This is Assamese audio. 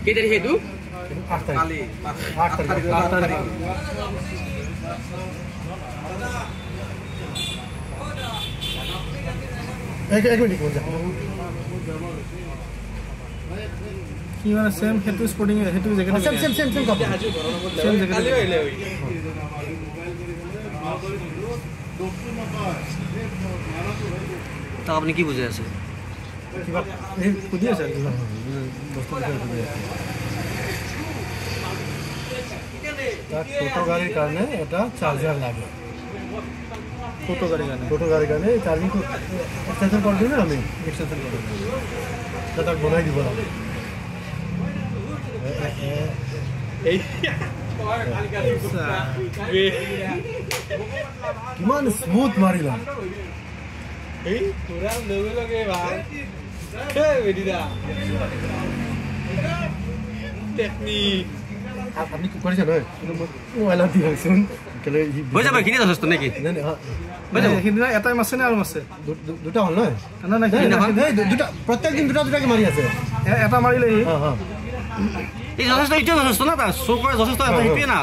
কেই তাৰিখে এইটো 8 তাৰিখ 8 তাৰিখ এক মিনিট কি মানে সেম হেতু স্পোৰ্টিং হেতু জেকেট সেম কাপোৰ সেম জেকেট কালি আহিলে হৈ তাক আপুনি কি বুজাই আছে কিবা সুধি আছে বস্তু টোটো গাড়ীৰ কাৰণে এটা চাৰ্জাৰ লাগে টোটো গাড়ীৰ কাৰণে চাৰ্জিং এক্সটেনশন কৰি দিওঁ আমি এক্সটেনশন কৰি তাক বনাই দিব লাগে কিমান স্মুথ মাৰিলা আপনি কৰিছে নহয় মোবাইলত দি ভাবচোন হৈ যাব এইখিনি যথেষ্ট নেকি সেইদিনা এটাই মাছে নে আৰু মাছে দুটা হ'ল নহয় দুটা প্ৰত্যেক দিন দুটাকে মাৰি আছে এটা মাৰিলে এই যথেষ্ট এইটোৱে যথেষ্ট না তাৰ চোৰ কৰা যথেষ্ট সেইটোৱে না